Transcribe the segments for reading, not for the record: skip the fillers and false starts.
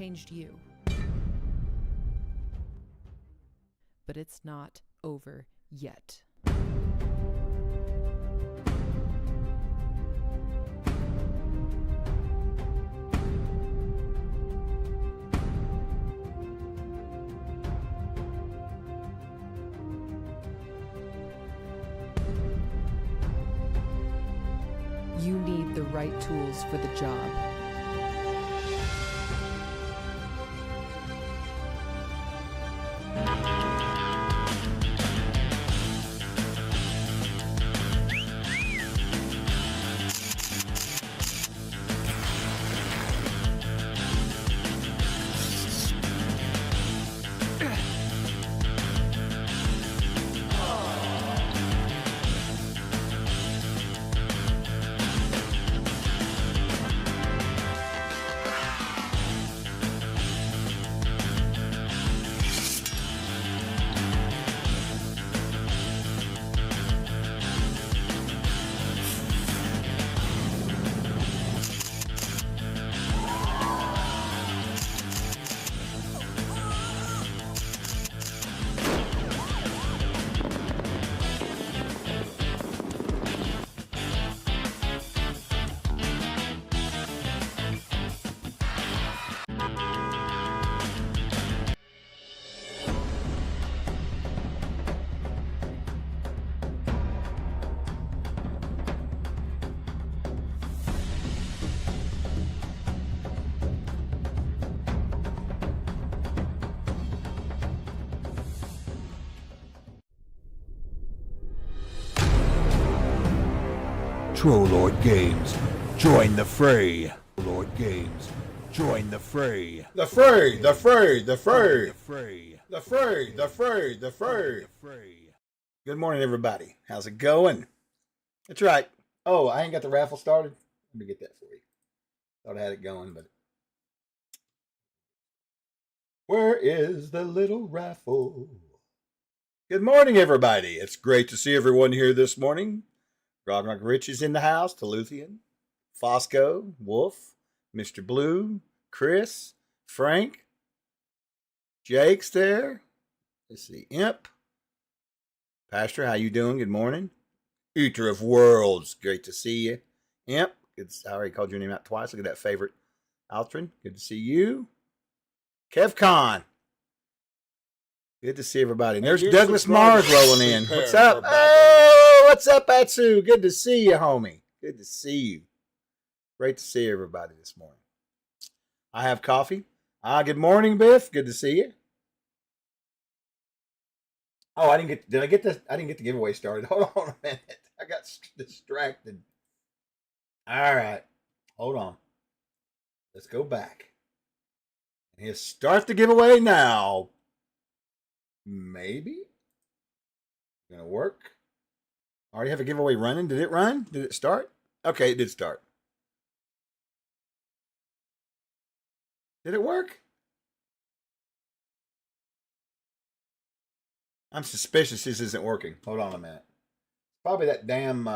changed you. But it's not over yet. You need the right tools for the job. Trollord Games, join the fray. Trollord Games, join the fray. The fray, the fray, the fray. The fray. The fray, the fray, the fray. Good morning, everybody. How's it going? That's right. Oh, I ain't got the raffle started. Let me get that for you. Thought I had it going, but... Where is the little raffle? Good morning, everybody. It's great to see everyone here this morning. Grognard Rich is in the house. Teluthian, Fosco, Wolf, Mr. Blue, Chris, Frank, Jake's there. Let's see, Imp. Pastor, how you doing? Good morning. Eater of Worlds, great to see you. Imp, I already called your name out twice. Look at that favorite. Altrin, good to see you. KevCon, good to see everybody. And there's Douglas Mars rolling in. What's up? Oh, what's up, Atsu? Good to see you, homie. Good to see you. Great to see everybody this morning. I have coffee. Good morning, Biff. Good to see you. Oh, I didn't get the giveaway started. Hold on a minute. I got distracted. All right. Hold on. Let's go back. And start the giveaway now. Maybe. Gonna work. Already have a giveaway running. Did it run? Did it start? Okay, it did start. Did it work? I'm suspicious this isn't working. Hold on a minute. Probably that damn...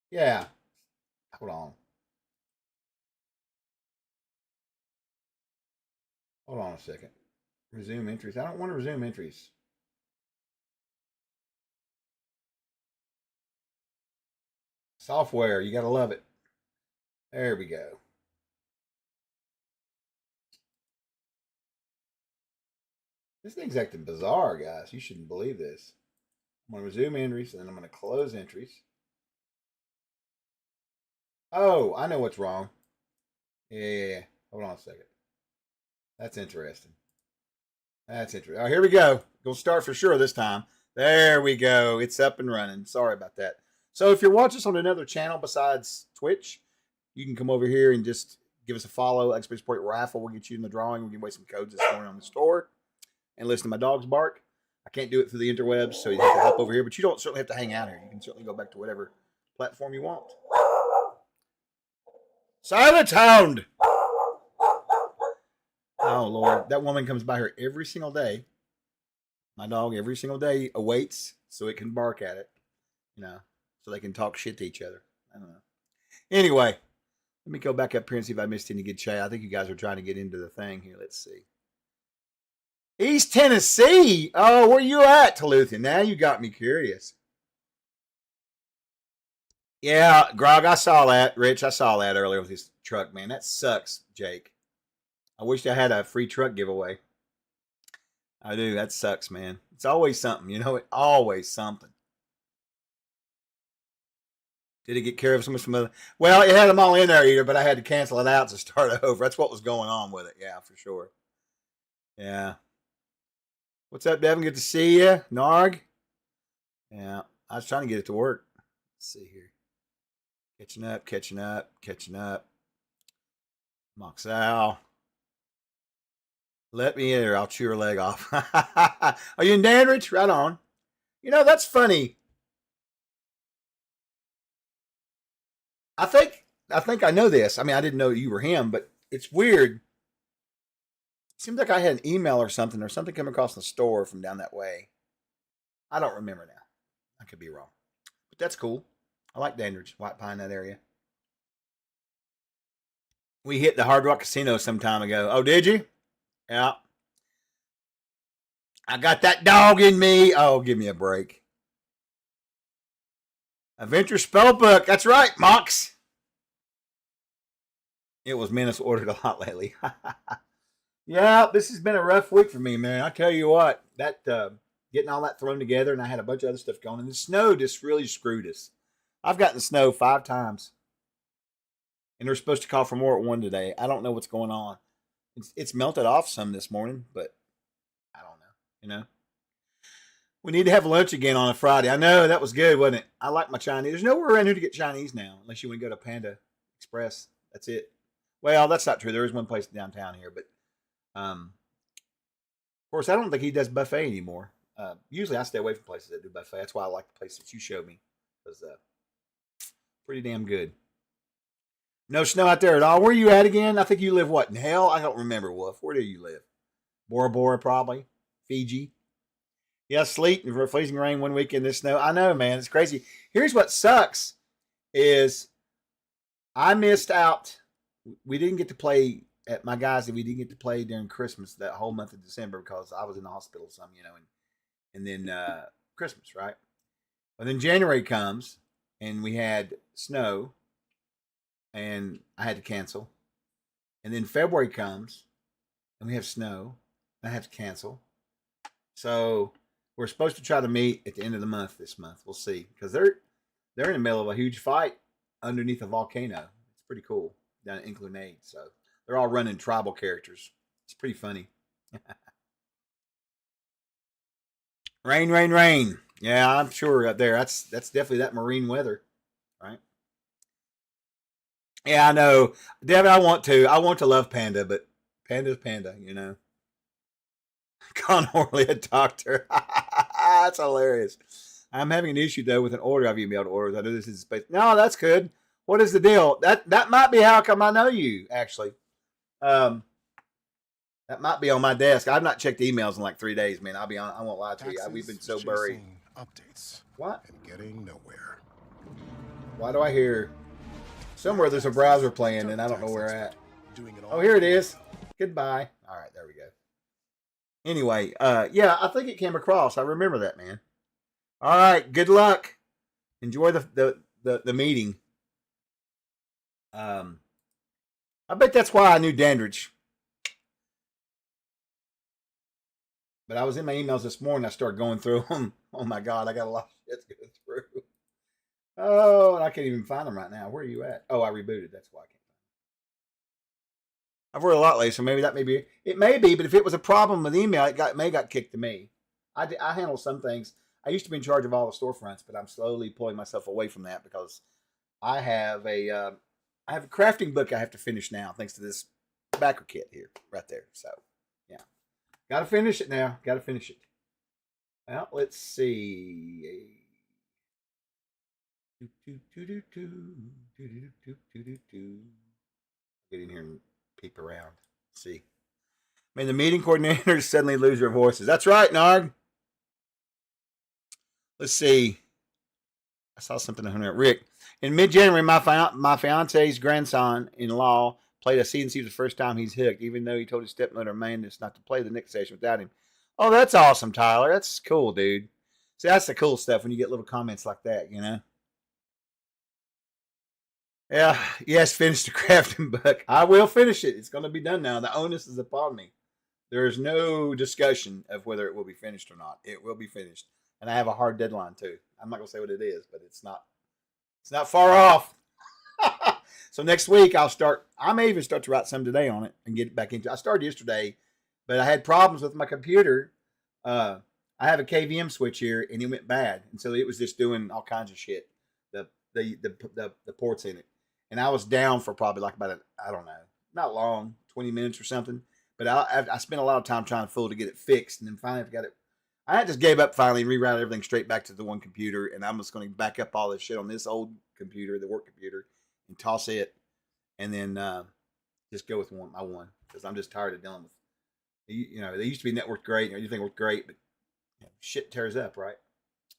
Yeah. Hold on. Hold on a second. Resume entries. I don't want to resume entries. Software. You got to love it. There we go. This thing's acting bizarre, guys. You shouldn't believe this. I'm going to resume entries, and then I'm going to close entries. Oh, I know what's wrong. Yeah. Hold on a second. That's interesting. That's interesting. Oh, here we go. We'll start for sure this time. There we go. It's up and running. Sorry about that. So if you're watching us on another channel besides Twitch, you can come over here and just give us a follow. Expert Point Raffle. We'll get you in the drawing. We'll give away some codes this morning on the store. And listen to my dogs bark. I can't do it through the interwebs, so you have to hop over here. But you don't certainly have to hang out here. You can certainly go back to whatever platform you want. Silent Hound! Oh, Lord. That woman comes by here every single day. My dog every single day awaits so it can bark at it. You know, so they can talk shit to each other. I don't know. Anyway, Let me go back up here and see if I missed any good chat. I think you guys are trying to get into the thing here. Let's see. East Tennessee. Oh, where you at, Tuluthian? Now you got me curious. Yeah, Grog, I saw that. Rich, I saw that earlier with his truck, man. That sucks, Jake. I wish I had a free truck giveaway. I do. That sucks, man. It's always something, you know. Always something. Did it get care of some other? Well, it had them all in there either, but I had to cancel it out to start over. That's what was going on with it. Yeah, for sure. Yeah. What's up, Devin? Good to see you. Narg. Yeah, I was trying to get it to work. Let's see here. Catching up. Moxal. Let me in there. I'll chew your leg off. Are you in Danridge? Right on. You know, that's funny. I think I know this. I mean, I didn't know you were him, but it's weird. It seems like I had an email or something come across the store from down that way. I don't remember now. I could be wrong. But that's cool. I like Dandridge, White Pine, that area. We hit the Hard Rock Casino some time ago. Oh, did you? Yeah. I got that dog in me. Oh, give me a break. Adventure Spellbook. That's right, Mox. It was Menace ordered a lot lately. Yeah, this has been a rough week for me, man. I tell you what, that getting all that thrown together, and I had a bunch of other stuff going, and the snow just really screwed us. I've gotten snow 5 times, and they're supposed to call for more at 1 today. I don't know what's going on. It's melted off some this morning, but I don't know. You know, we need to have lunch again on a Friday. I know that was good, wasn't it? I like my Chinese. There's nowhere around here to get Chinese now, unless you want to go to Panda Express. That's it. Well, that's not true. There is one place downtown here, but of course, I don't think he does buffet anymore. Usually, I stay away from places that do buffet. That's why I like the place that you showed me. Because pretty damn good. No snow out there at all. Where are you at again? I think you live, what, in hell? I don't remember, Wolf. Where do you live? Bora Bora, probably. Fiji. Yeah, sleet and freezing rain 1 week in this snow. I know, man. It's crazy. Here's what sucks is I missed out. We didn't get to play at my guys, we didn't get to play during Christmas that whole month of December because I was in the hospital some, you know, and then Christmas, right? But then January comes and we had snow and I had to cancel. And then February comes and we have snow and I have to cancel. So we're supposed to try to meet at the end of the month this month. We'll see. Because they're in the middle of a huge fight underneath a volcano. It's pretty cool down at Inclinade. So they're all running tribal characters. It's pretty funny. Rain. Yeah, I'm sure up there. That's definitely that marine weather, right? Yeah, I know. Devin, I want to love Panda, but Panda's Panda, you know. Con Orley, a doctor. That's hilarious. I'm having an issue though with an order I've emailed orders. I know this is space. No, that's good. What is the deal? That might be how come I know you, actually. That might be on my desk. I've not checked emails in like 3 days, man. I won't lie to you. We've been so buried. Updates. What? And getting nowhere. Why do I hear somewhere there's a browser playing and I don't know where at? Oh, here it is. Goodbye. All right, there we go. Anyway, yeah, I think it came across. I remember that, man. All right, good luck. Enjoy the meeting. I bet that's why I knew Dandridge. But I was in my emails this morning. I started going through them. Oh my God, I got a lot of shit to go through. Oh, and I can't even find them right now. Where are you at? Oh, I rebooted. That's why I can't find them. I've worked a lot lately, so maybe that may be. It may be, but if it was a problem with email, it may got kicked to me. I handle some things. I used to be in charge of all the storefronts, but I'm slowly pulling myself away from that because I have a crafting book I have to finish now, thanks to this backer kit here, right there. So, yeah. Got to finish it now. Got to finish it. Well, let's see. Get in here and peep around. Let's see. May the meeting coordinators suddenly lose their voices. That's right, Narg. Let's see. saw something on here. Rick, in mid-January, my fiance's grandson-in-law played a CNC for the first time he's hooked, even though he told his stepmother Amanda's not to play the next session without him. Oh, that's awesome, Tyler. That's cool, dude. See, that's the cool stuff when you get little comments like that, you know? Yeah, yes, finish the crafting book. I will finish it. It's going to be done now. The onus is upon me. There is no discussion of whether it will be finished or not. It will be finished. And I have a hard deadline too. I'm not going to say what it is, but it's not far off. So next week I may even start to write some today on it and get it back into. I started yesterday, but I had problems with my computer. I have a KVM switch here and it went bad. And so it was just doing all kinds of shit. The ports in it. And I was down for probably like about I don't know, not long, 20 minutes or something. But I spent a lot of time trying to get it fixed. And then finally I got it. I just gave up finally and rerouted everything straight back to the one computer. And I'm just going to back up all this shit on this old computer, the work computer, and toss it. And then just go with my one. Because I'm just tired of dealing with, you know, they used to be networked great. And everything worked great. But you know, shit tears up, right?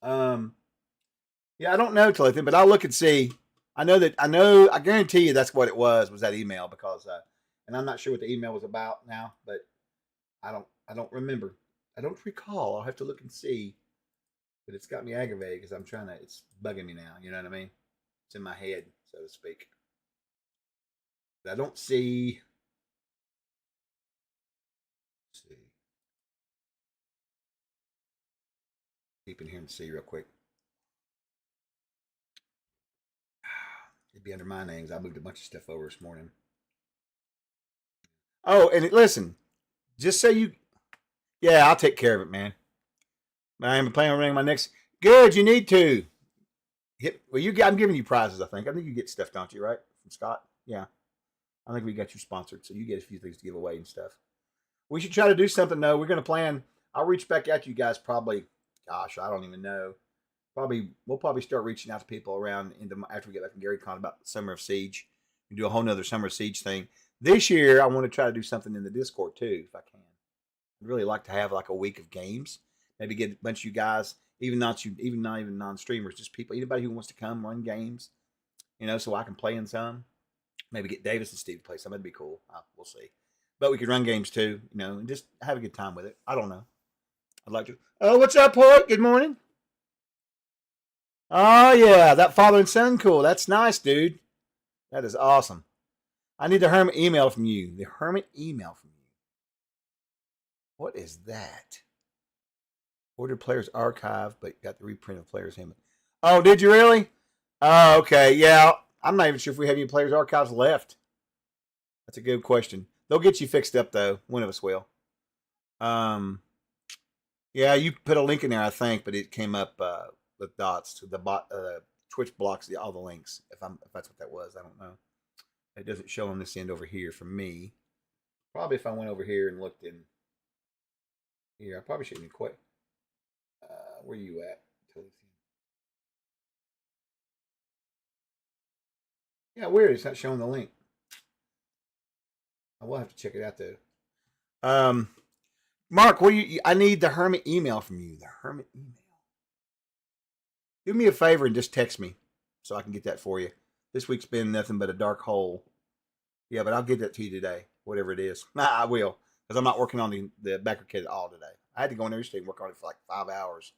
Yeah, I don't know, Tilithian, but I'll look and see. I guarantee you that's what it was that email because, and I'm not sure what the email was about now, but I don't remember. I don't recall. I'll have to look and see, but it's got me aggravated because it's bugging me now. You know what I mean? It's in my head, so to speak. But I don't see. Let's see. Deep in here and see real quick. It'd be under my names. I moved a bunch of stuff over this morning. Oh, and listen, just so yeah, I'll take care of it, man. I am planning on running my next. Good, you need to. I'm giving you prizes. I think you get stuff, don't you? Right, from Scott. Yeah, I think we got you sponsored, so you get a few things to give away and stuff. We should try to do something though. We're going to plan. I'll reach back out to you guys probably. Gosh, I don't even know. We'll probably start reaching out to people around after we get back from Gary Con about Summer of Siege. We do a whole nother Summer of Siege thing. This year, I want to try to do something in the Discord too, if I can. I'd really like to have like a week of games. Maybe get a bunch of you guys, not even non-streamers, just people, anybody who wants to come run games, you know, so I can play in some. Maybe get Davis and Steve to play some. That'd be cool. We'll see. But we could run games too, you know, and just have a good time with it. I don't know. I'd like to. Oh, what's up, Hoyt? Good morning. Oh, yeah, that father and son, cool. That's nice, dude. That is awesome. I need the Hermit email from you. The Hermit email from you. What is that? Ordered Players Archive, but got the reprint of Players Hermit. Oh, did you really? Oh, okay. Yeah, I'm not even sure if we have any Players Archives left. That's a good question. They'll get you fixed up, though. One of us will. Yeah, you put a link in there, I think, but it came up... with dots to the Twitch blocks all the links. If that's what that was, I don't know. It doesn't show on this end over here for me. Probably if I went over here and looked in here, I probably shouldn't have quite. Where are you at? Yeah, weird. It's not showing the link. I will have to check it out though. Mark, I need the Hermit email from you. The Hermit email. Do me a favor and just text me so I can get that for you. This week's been nothing but a dark hole. Yeah, but I'll get that to you today, whatever it is. I will, because I'm not working on the backer kit at all today. I had to go in there yesterday and work on it for like 5 hours.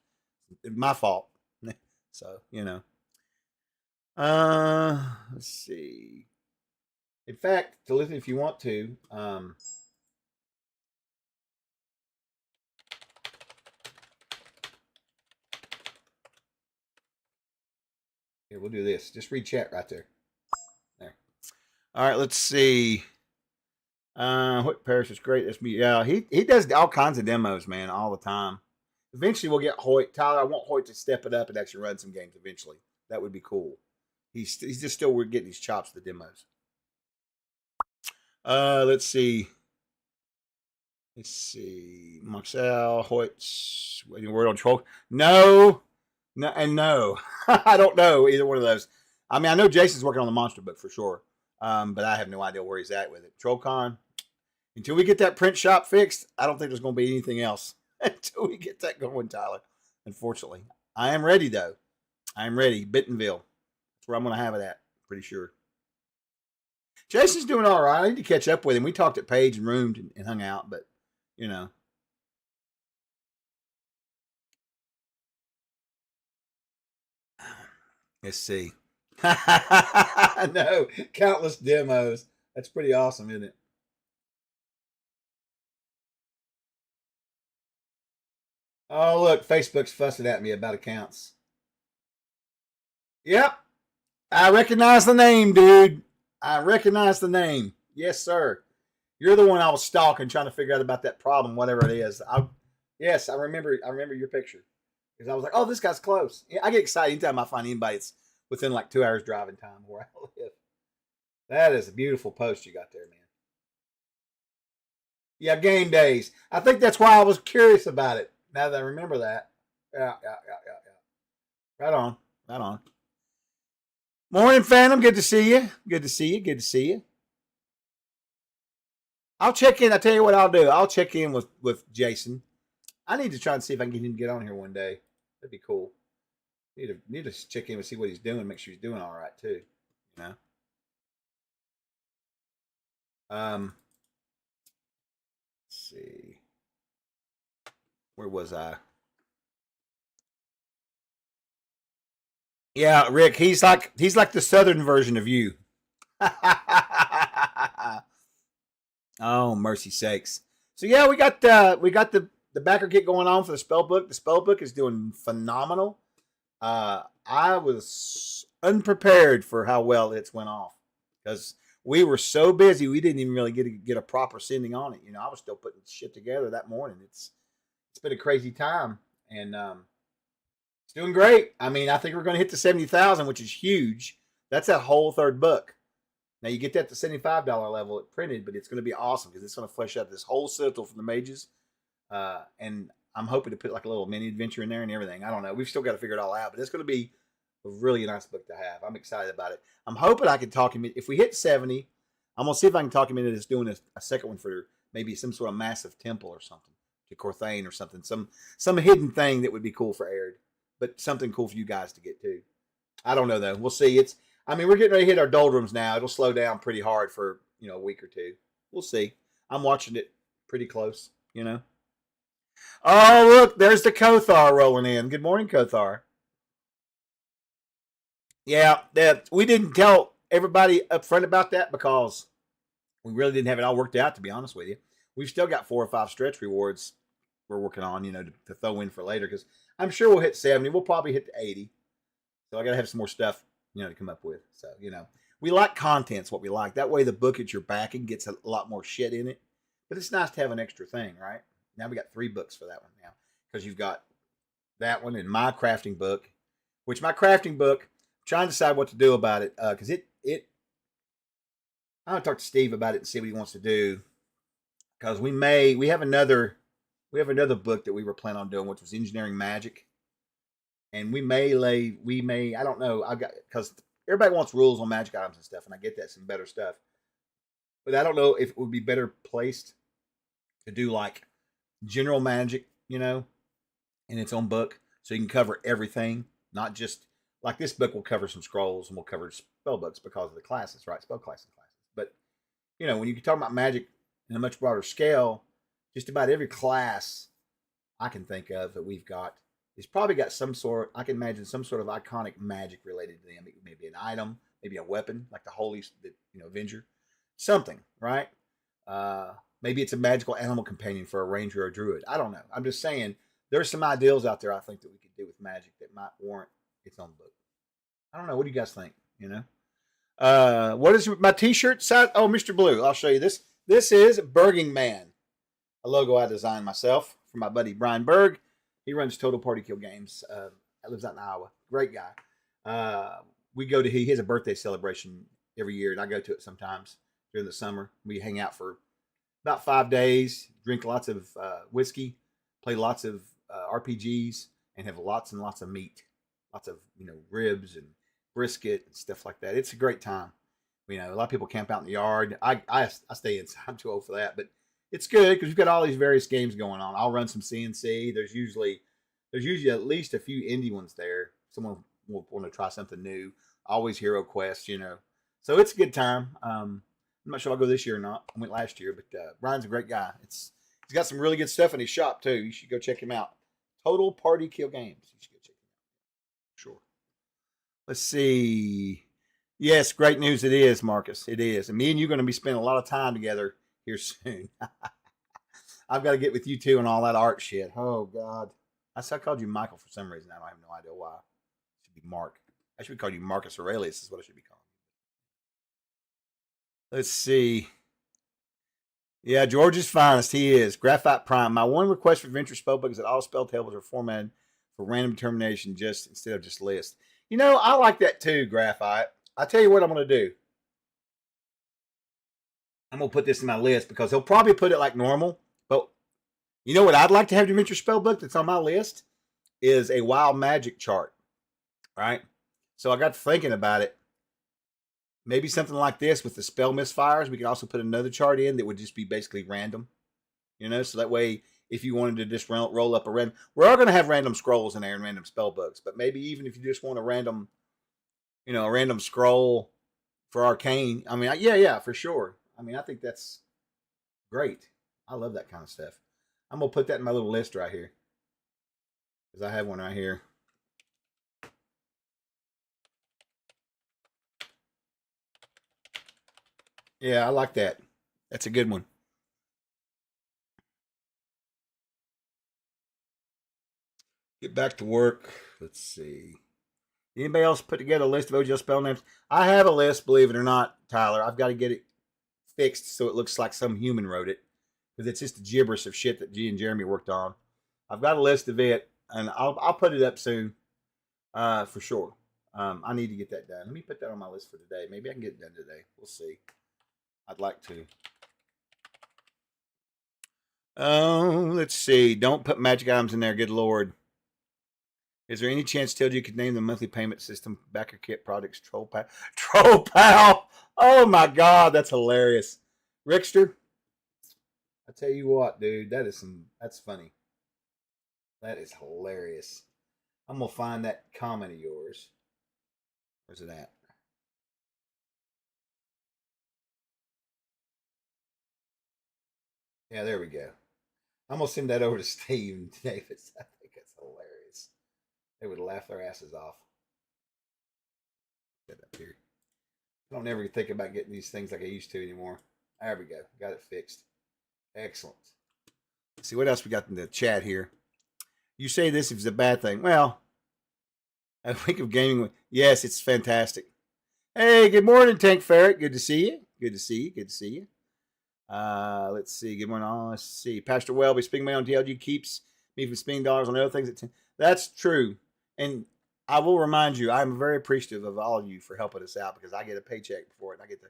It's my fault. So, you know. Let's see. In fact, to listen if you want to, here, we'll do this. Just read chat right there. There. All right, let's see. What Parrish is great. That's me. Yeah, he does all kinds of demos, man, all the time. Eventually, we'll get Hoyt. Tyler, I want Hoyt to step it up and actually run some games eventually. That would be cool. He's just still getting his chops to the demos. Let's see. Marcel, Hoyt's waiting word on Troll. No, and no. I don't know either one of those. I mean, I know Jason's working on the monster book for sure, but I have no idea where he's at with it. TrollCon, until we get that print shop fixed, I don't think there's going to be anything else until we get that going, Tyler. Unfortunately, I am ready though. I'm ready. Bentonville. That's where I'm going to have it at. Pretty sure. Jason's doing all right. I need to catch up with him. We talked at Page and roomed and hung out, but, you know. Let's see. No, countless demos. That's pretty awesome, isn't it? Oh, look, Facebook's fussing at me about accounts. Yep, I recognize the name, dude. I recognize the name. Yes, sir. You're the one I was stalking, trying to figure out about that problem, whatever it is. Yes, I remember. I remember your picture because I was like, "Oh, this guy's close." Yeah, I get excited anytime I find anybody that's within like 2 hours driving time where I live. That is a beautiful post you got there, man. Yeah, game days. I think that's why I was curious about it. Now that I remember that. Yeah. Right on. Right on. Morning, Phantom. Good to see you. Good to see you. Good to see you. I'll check in. I tell you what I'll do. I'll check in with Jason. I need to try and see if I can get him to get on here one day. That'd be cool. Need to check in and see what he's doing. Make sure he's doing all right too. You know. Let's see. Where was I? Yeah, Rick. He's like the southern version of you. Oh, mercy sakes. So yeah, we got the backer kit going on for the Spellbook. The Spellbook is doing phenomenal. I was unprepared for how well it's went off because we were so busy we didn't even really get a proper sending on it. You know, I was still putting shit together that morning. It's been a crazy time, and it's doing great. I mean, I think we're going to hit the 70,000, which is huge. That's a whole third book. Now you get that to $75 level at printed, but it's going to be awesome because it's going to flesh out this whole citadel from the mages. And I'm hoping to put like a little mini adventure in there and everything. I don't know. We've still got to figure it all out, but it's going to be a really nice book to have. I'm excited about it. I'm hoping I can talk him. If we hit 70, I'm going to see if I can talk him into just doing a second one for maybe some sort of massive temple or something to Corthane or something. Some hidden thing that would be cool for Arid, but something cool for you guys to get too. I don't know though. We'll see. We're getting ready to hit our doldrums now. It'll slow down pretty hard for, a week or two. We'll see. I'm watching it pretty close, Oh, look, there's the Kothar rolling in. Good morning, Kothar. Yeah, we didn't tell everybody up front about that because we really didn't have it all worked out, to be honest with you. We've still got 4 or 5 stretch rewards we're working on, to throw in for later because I'm sure we'll hit 70. We'll probably hit the 80. So I got to have some more stuff, to come up with. So, we like content's what we like. That way the book at your backing gets a lot more shit in it. But it's nice to have an extra thing, right? Now we got 3 books for that one now because you've got that one and my crafting book, which my crafting book, I'm trying to decide what to do about it because I'm going to talk to Steve about it and see what he wants to do because we have another book that we were planning on doing, which was engineering magic. And we may, I don't know. Because everybody wants rules on magic items and stuff, and I get that, some better stuff. But I don't know if it would be better placed to do like general magic, in its own book. So you can cover everything, not just like this book will cover some scrolls and we'll cover spell books because of the classes, right? Spell classes. But, when you talk about magic in a much broader scale, just about every class I can think of that we've got, it's probably got I can imagine some sort of iconic magic related to them. Maybe an item, maybe a weapon, like the Holy, Avenger. Something, right? Maybe it's a magical animal companion for a ranger or a druid. I don't know. I'm just saying there's some ideals out there I think that we could do with magic that might warrant its own book. I don't know. What do you guys think? What is my t-shirt size? Oh, Mr. Blue. I'll show you this. This is Berging Man, a logo I designed myself for my buddy Brian Berg. He runs Total Party Kill Games. Lives out in Iowa. Great guy. He has a birthday celebration every year, and I go to it sometimes during the summer. We hang out for about 5 days, drink lots of whiskey, play lots of RPGs, and have lots and lots of meat. Lots of, ribs and brisket and stuff like that. It's a great time. A lot of people camp out in the yard. I stay inside. I'm too old for that, but it's good because we've got all these various games going on. I'll run some CNC. There's usually at least a few indie ones there. Someone we'll want to try something new. Always Hero Quest, you know. So it's a good time. I'm not sure I'll go this year or not. I went last year, but Brian's a great guy. He's got some really good stuff in his shop too. You should go check him out. Total Party Kill Games. You should go check him out. Sure. Let's see. Yes, great news it is, Marcus. It is. And me and you are going to be spending a lot of time together here soon. I've got to get with you too and all that art shit. Oh, God. I called you Michael for some reason. I have no idea why. It should be Mark. I should call you Marcus Aurelius is what I should be calling you. Let's see. Yeah, George's finest. He is. Graphite Prime. My one request for Venture Spellbook is that all spell tables are formatted for random determination instead of just list. You know, I like that too, Graphite. I'll tell you what I'm going to do. I'm going to put this in my list because he'll probably put it like normal. But you know what I'd like to have to Venture Spellbook that's on my list is a wild magic chart. Right? So I got thinking about it. Maybe something like this with the spell misfires. We could also put another chart in that would just be basically random. You know, so that way if you wanted to just roll up a random. We're all going to have random scrolls in there and random spell books. But maybe even if you just want a random, you know, a random scroll for arcane. I mean, yeah, for sure. I mean, I think that's great. I love that kind of stuff. I'm going to put that in my little list right here. Because I have one right here. Yeah, I like that. That's a good one. Get back to work. Let's see. Anybody else put together a list of OGL spell names? I have a list, believe it or not, Tyler. I've got to get it fixed so it looks like some human wrote it. Because it's just a gibberish of shit that G and Jeremy worked on. I've got a list of it, and I'll put it up soon for sure. I need to get that done. Let me put that on my list for today. Maybe I can get it done today. We'll see. I'd like to. Oh, let's see. Don't put magic items in there. Good Lord. Is there any chance you could name the monthly payment system backer kit products Troll Pal? Troll Pal. Oh my God, that's hilarious. Rickster, I tell you what, dude, that's funny. That is hilarious. I'm gonna find that comment of yours. Where's it at? Yeah, there we go. I'm gonna send that over to Steve and David. I think that's hilarious. They would laugh their asses off. Get up here. I don't ever think about getting these things like I used to anymore. There we go. Got it fixed. Excellent. Let's see what else we got in the chat here. You say this is a bad thing. Well, I think of gaming. Yes, it's fantastic. Hey, good morning, Tank Ferret. Good to see you. Good to see you. Good to see you. Let's see. Good morning. Let's see. Pastor Welby, speaking my own DLG keeps me from spending dollars on other things. That's true. And I will remind you, I'm very appreciative of all of you for helping us out because I get a paycheck for it and I get to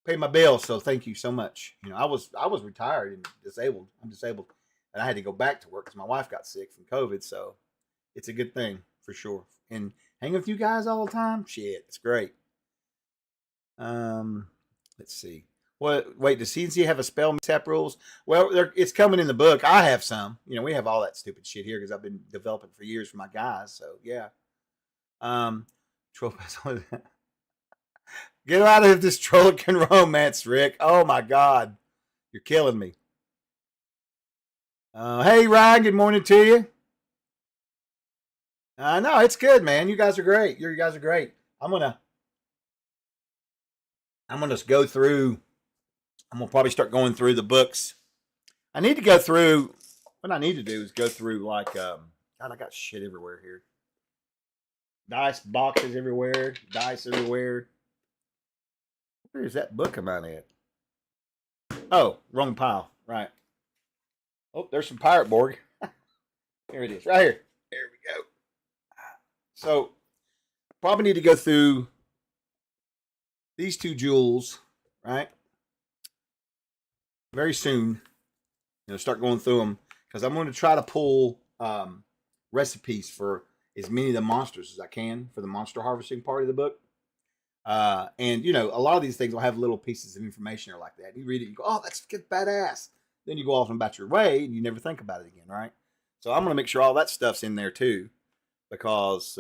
pay my bills. So thank you so much. You know, I was retired and disabled. I'm disabled. And I had to go back to work because my wife got sick from COVID. So it's a good thing for sure. And hanging with you guys all the time, shit, it's great. Let's see. Wait, does CNC have a spell mishap rules? Well, it's coming in the book. I have some. You know, we have all that stupid shit here because I've been developing for years for my guys. So yeah. Get out of this Trollican romance, Rick. Oh my God, you're killing me. Hey Ryan, good morning to you. No, it's good, man. You guys are great. You guys are great. I'm gonna go through. I'm going to probably start going through the books. I need to go through, what I need to do is go through like, God, I got shit everywhere here. Dice boxes everywhere, dice everywhere. Where is that book I'm at? Oh, wrong pile, right. Oh, there's some Pirate Borg. Here it is, right here. There we go. So, probably need to go through these two jewels, right? Very soon, start going through them because I'm going to try to pull recipes for as many of the monsters as I can for the monster harvesting part of the book. And a lot of these things will have little pieces of information or like that. You read it, you go, "Oh, that's good, badass." Then you go off and about your way, and you never think about it again, right? So I'm going to make sure all that stuff's in there too, because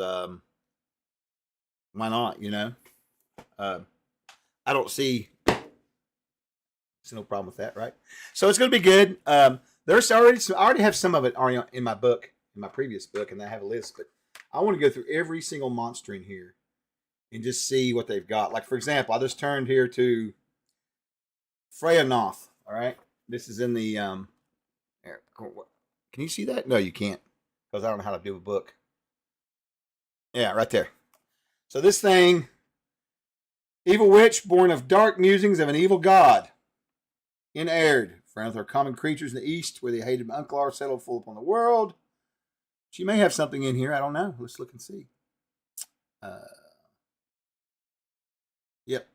Why not? You know, I don't see no problem with that, right? So it's going to be good. There's already I already have some of it already in my book, in my previous book, and I have a list. But I want to go through every single monster in here and just see what they've got. Like for example, I just turned here to Freyanoth. All right, this is in the can you see that? No, you can't, because I don't know how to do a book. Yeah, right there. So this thing, evil witch, born of dark musings of an evil god, in Aird, friends are common creatures in the east, where the hated uncle are settled full upon the world. She may have something in here. I don't know. Let's look and see. Yep.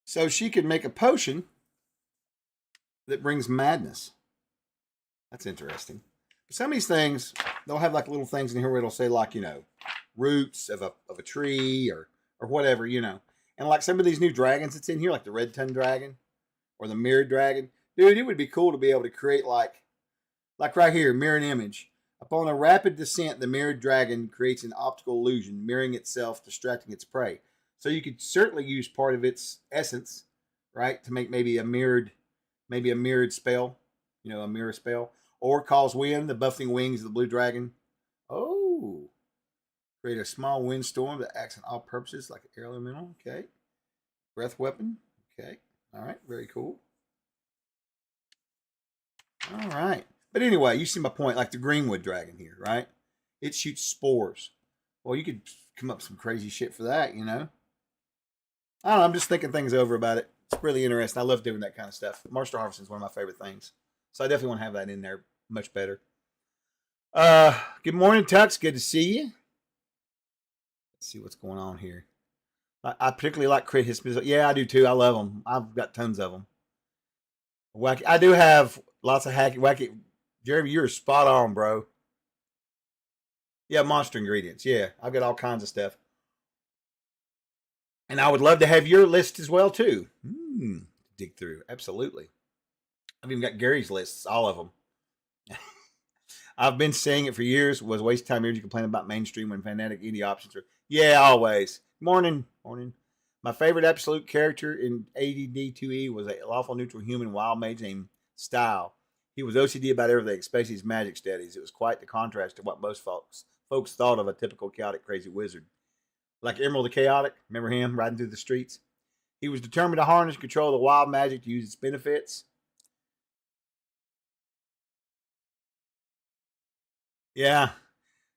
So she could make a potion that brings madness. That's interesting. Some of these things, they'll have like little things in here where it'll say like, roots of a tree or whatever, And like some of these new dragons that's in here, like the red tongue dragon or the mirrored dragon, dude, it would be cool to be able to create like right here, mirrored image. Upon a rapid descent, the mirrored dragon creates an optical illusion, mirroring itself, distracting its prey. So you could certainly use part of its essence, right, to make maybe a mirrored spell, a mirror spell, or cause wind, the buffeting wings of the blue dragon. Oh, create a small windstorm that acts on all purposes like an elemental. Okay, breath weapon. Okay, all right, very cool. All right, but anyway, you see my point. Like the greenwood dragon here, right? It shoots spores. Well, you could come up with some crazy shit for that, I don't know. I'm just thinking things over about it. It's really interesting. I love doing that kind of stuff. Monster harvesting is one of my favorite things. So I definitely want to have that in there much better. Good morning, Tux. Good to see you. Let's see what's going on here. I particularly like crit hits. Yeah, I do too. I love them. I've got tons of them. Wacky. I do have lots of wacky. Jeremy, you're spot on, bro. Yeah, monster ingredients. Yeah, I've got all kinds of stuff. And I would love to have your list as well, too. Dig through. Absolutely. I've even got Gary's lists, all of them. I've been saying it for years. Was a waste of time here to complain about mainstream when fanatic indie options are. Yeah, always. Morning. My favorite absolute character in ADD2E was a lawful neutral human wild mage named Style. He was OCD about everything, especially his magic studies. It was quite the contrast to what most folks thought of a typical chaotic, crazy wizard. Like Emerald the Chaotic, remember him riding through the streets? He was determined to harness and control the wild magic to use its benefits. Yeah.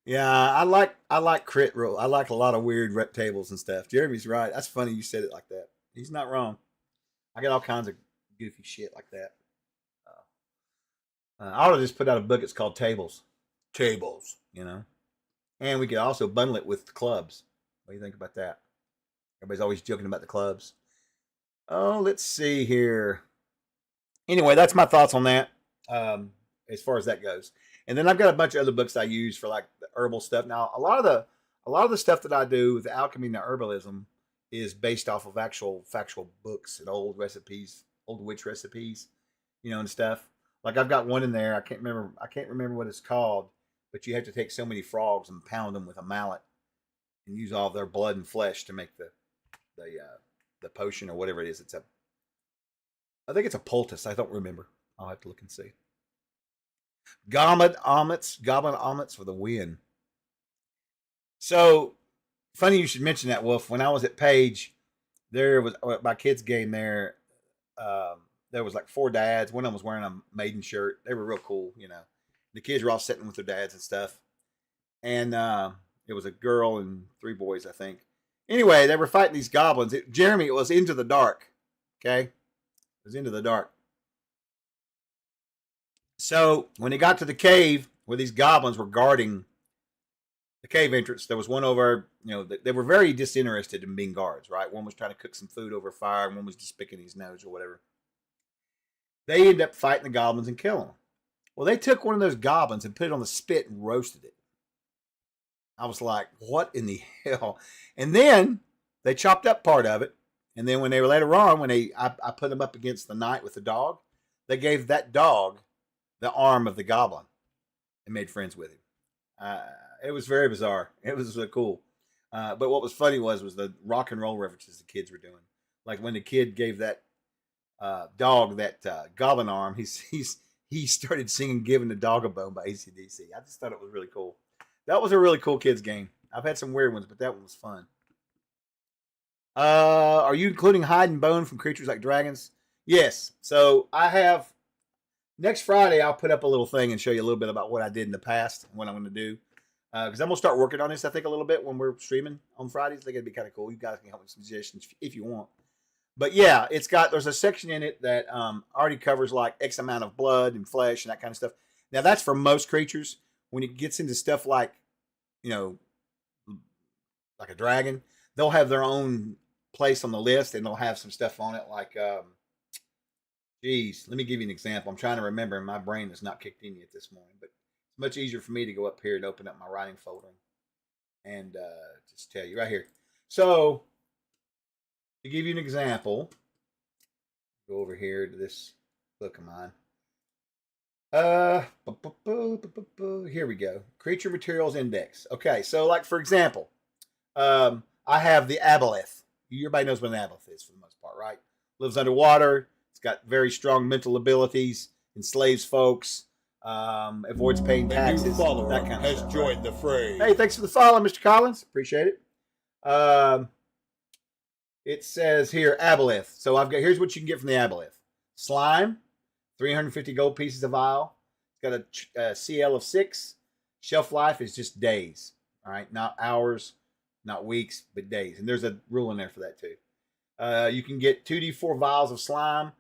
I like crit roll. I like a lot of weird rep tables and stuff. Jeremy's right. That's funny you said it like that. He's not wrong. I got all kinds of goofy shit like that. I ought to just put out a book. It's called Tables. Tables, And we could also bundle it with clubs. What do you think about that? Everybody's always joking about the clubs. Oh, let's see here. Anyway, that's my thoughts on that. As far as that goes. And then I've got a bunch of other books I use for like the herbal stuff. Now, a lot of the stuff that I do with the alchemy and the herbalism is based off of actual factual books and old recipes, old witch recipes, and stuff. Like I've got one in there. I can't remember what it's called, but you have to take so many frogs and pound them with a mallet and use all of their blood and flesh to make the potion or whatever it is. I think it's a poultice. I don't remember. I'll have to look and see. Goblin omelets for the win. So funny you should mention that, Wolf. When I was at Page, there was my kids' game there. There was like 4 dads. One of them was wearing a maiden shirt. They were real cool, The kids were all sitting with their dads and stuff. And it was a girl and 3 boys, I think. Anyway, they were fighting these goblins. Jeremy, it was Into the Dark. Okay? It was Into the Dark. So when they got to the cave where these goblins were guarding the cave entrance, there was one over, they were very disinterested in being guards, right? One was trying to cook some food over fire, and one was just picking his nose or whatever. They ended up fighting the goblins and killing them. Well, they took one of those goblins and put it on the spit and roasted it. I was like, what in the hell? And then they chopped up part of it. And then when they were later on, I put them up against the knight with the dog, they gave that dog the arm of the goblin. and made friends with him. It was very bizarre. It was cool. But what was funny was the rock and roll references the kids were doing. Like when the kid gave that dog that goblin arm, he started singing "Giving the Dog a Bone" by AC/DC. I just thought it was really cool. That was a really cool kids game. I've had some weird ones, but that one was fun. Are you including hide and bone from creatures like dragons? Yes. So I have next Friday. I'll put up a little thing and show you a little bit about what I did in the past and what I'm going to do. Because I'm going to start working on this, I think, a little bit when we're streaming on Fridays. I think it'd be kind of cool. You guys can help with some suggestions if you want. But yeah, there's a section in it that already covers like X amount of blood and flesh and that kind of stuff. Now that's for most creatures. When it gets into stuff like, like a dragon, they'll have their own place on the list and they'll have some stuff on it like, let me give you an example. I'm trying to remember and my brain is not kicked in yet this morning, but it's much easier for me to go up here and open up my writing folder and just tell you right here. So to give you an example, go over here to this book of mine. Here we go. Creature Materials Index. Okay, so like for example, I have the aboleth. Everybody knows what an aboleth is for the most part, right? Lives underwater. It's got very strong mental abilities. Enslaves folks. Avoids paying taxes. That kind of has stuff, joined right? the fray. Hey, thanks for the follow, Mr. Collins. Appreciate it. It says here aboleth. So here's what you can get from the aboleth: slime, 350 gold pieces of vial. It's got a CL of 6. Shelf life is just days. All right, not hours, not weeks, but days. And there's a rule in there for that too. You can get 2d4 vials of slime.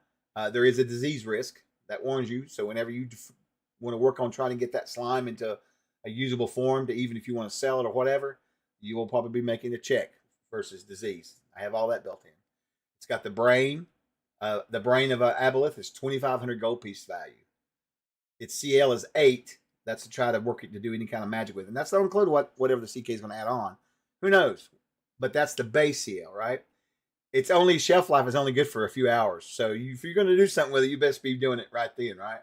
There is a disease risk that warns you. So whenever you want to work on trying to get that slime into a usable form, to even if you want to sell it or whatever, you will probably be making a check versus disease. I have all that built in. It's got the brain. The brain of an aboleth is 2,500 gold piece value. Its CL is 8. That's to try to work it to do any kind of magic with. And that's not include whatever the CK is going to add on. Who knows? But that's the base CL, right? Its only shelf life is only good for a few hours. So if you're going to do something with it, you best be doing it right then, right?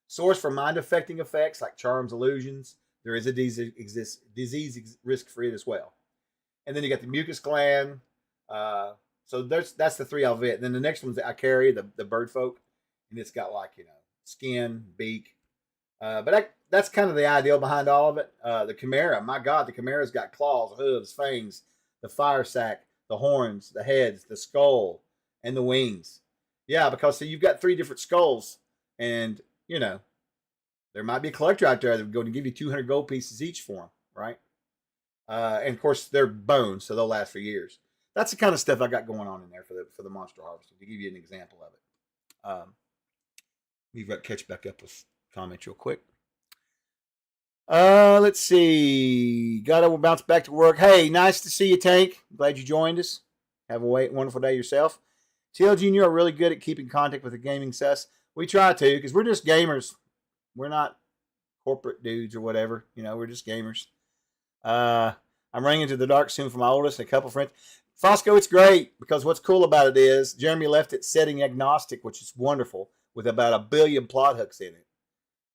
Source for mind-affecting effects like charms, illusions. There is a disease risk for it as well. And then you got the mucus gland. So that's the 3 of it. And then the next one's that I carry, the bird folk. And it's got like, skin, beak. But that's kind of the ideal behind all of it. The chimera, my God, the chimera's got claws, hooves, fangs, the fire sac, the horns, the heads, the skull, and the wings. Yeah, because you've got 3 different skulls. And, there might be a collector out there that's going to give you 200 gold pieces each for them, right? And of course, they're bones, so they'll last for years. That's the kind of stuff I got going on in there for the monster harvesting, to give you an example of it. We've got to catch back up with comments real quick. Let's see. Got to bounce back to work. Hey, nice to see you, Tank. Glad you joined us. Have a wonderful day yourself. TL Jr. are really good at keeping contact with the gaming sus. We try to, because we're just gamers. We're not corporate dudes or whatever. We're just gamers. I'm running into the dark soon for my oldest and a couple friends. Fosco, it's great, because what's cool about it is Jeremy left it setting agnostic, which is wonderful, with about 1 billion plot hooks in it.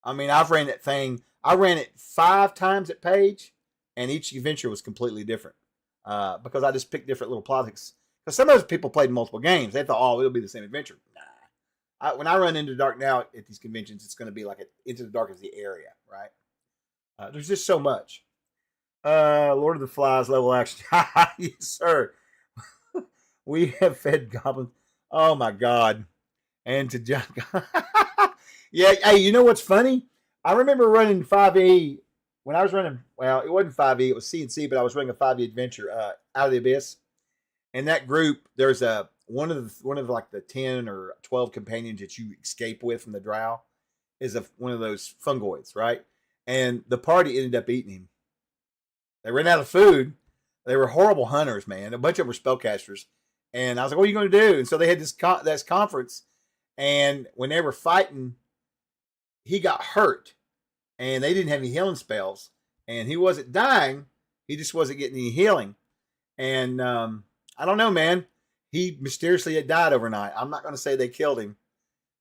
I mean, I've ran that thing. I ran it 5 times at Page, and each adventure was completely different because I just picked different little plot hooks. Because some of those people played multiple games. They thought, it'll be the same adventure. Nah. When I run Into the Dark now at these conventions, it's going to be like Into the Dark is the area, right? There's just so much. Lord of the Flies level action. Yes, sir. We have fed goblins. Oh, my God. And to John. Yeah, hey, you know what's funny? I remember running 5e when I was running. Well, it wasn't 5e; it was CNC, but I was running a 5e adventure, Out of the Abyss. And that group, there's one of like the 10 or 12 companions that you escape with from the drow is one of those fungoids, right? And the party ended up eating him. They ran out of food. They were horrible hunters, man. A bunch of them were spellcasters. And I was like, "What are you going to do?" And so they had this conference, and when they were fighting, he got hurt, and they didn't have any healing spells, and he wasn't dying. He just wasn't getting any healing. And I don't know, man. He mysteriously had died overnight. I'm not going to say they killed him,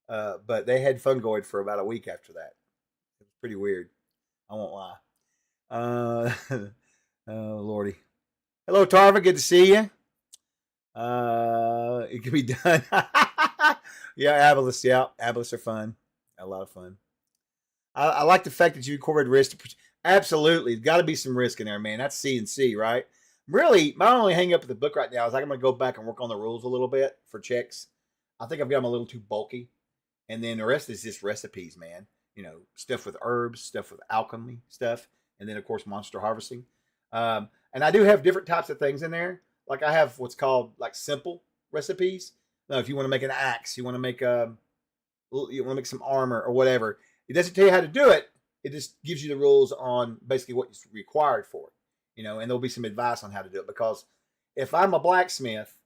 but they had fungoid for about a week after that. It was pretty weird. I won't lie. Oh Lordy. Hello, Tarva. Good to see you. It can be done. Yeah, Abolus. Yeah, Abolus are fun. A lot of fun. I like the fact that you incorporated risk. Absolutely, there's got to be some risk in there, man. That's C and C, right? Really, my only hang up with the book right now is I'm going to go back and work on the rules a little bit for checks. I think I've got them a little too bulky, and then the rest is just recipes, man. You know, stuff with herbs, stuff with alchemy, stuff, and then of course monster harvesting. And I do have different types of things in there. Like I have what's called like simple recipes. Now, if you want to make an axe, you want to make some armor or whatever. It doesn't tell you how to do it. It just gives you the rules on basically what's required for it, you know. And there'll be some advice on how to do it. Because if I'm a blacksmith,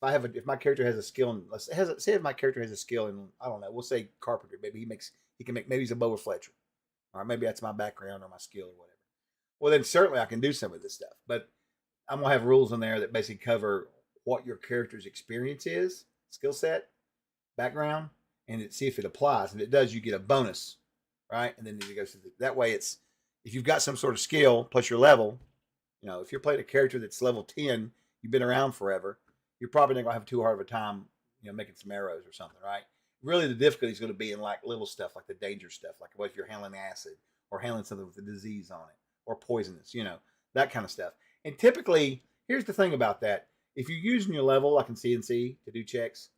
if my character has a skill, say if my character has a skill in, I don't know, we'll say carpentry. Maybe he can make, maybe he's a bower fletcher, or maybe that's my background or my skill or whatever. Well, then certainly I can do some of this stuff. But I'm gonna have rules in there that basically cover what your character's experience is, skill set, background, and see if it applies. If it does, you get a bonus, right? And then it goes to that way. It's if you've got some sort of skill plus your level. You know, if you're playing a character that's level 10, you've been around forever, you're probably not gonna have too hard of a time, you know, making some arrows or something, right? Really, the difficulty is going to be in like little stuff, like the danger stuff, like what if you're handling acid or handling something with a disease on it or poisonous, you know, that kind of stuff. And typically, here's the thing about that: if you're using your level, like in CNC, to do checks,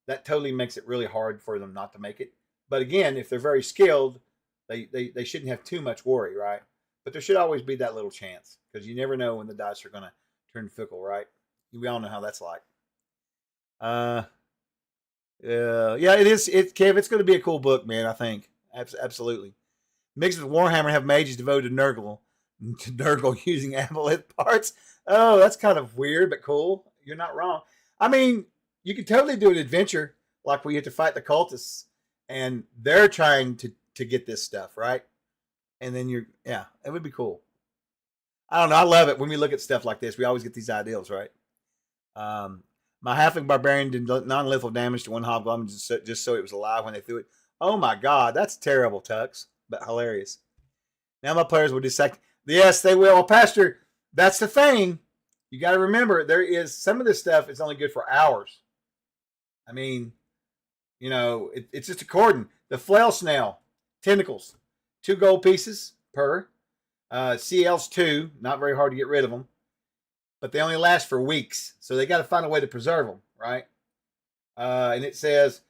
that totally makes it really hard for them not to make it. But again, if they're very skilled, they shouldn't have too much worry, right? But there should always be that little chance because you never know when the dice are going to turn fickle, right? We all know how that's like. Yeah, it is. Kev, it's going to be a cool book, man. I think absolutely. Mixed with Warhammer, have mages devoted to Nurgle using aboleth parts. Oh, that's kind of weird, but cool. You're not wrong. I mean, you could totally do an adventure like where you have to fight the cultists, and they're trying to get this stuff right. And then yeah, it would be cool. I don't know. I love it when we look at stuff like this. We always get these ideals, right? My halfling barbarian did non-lethal damage to one hobgoblin just so it was alive when they threw it. Oh my god, that's terrible, Tux, but hilarious. Now my players will dissect. Yes, they will. Well, Pastor, that's the thing. You got to remember, there is some of this stuff is only good for hours. I mean, you know, it's just according. The flail snail, tentacles, 2 gold pieces per. CL's 2, not very hard to get rid of them. But they only last for weeks. So they got to find a way to preserve them, right? And it says,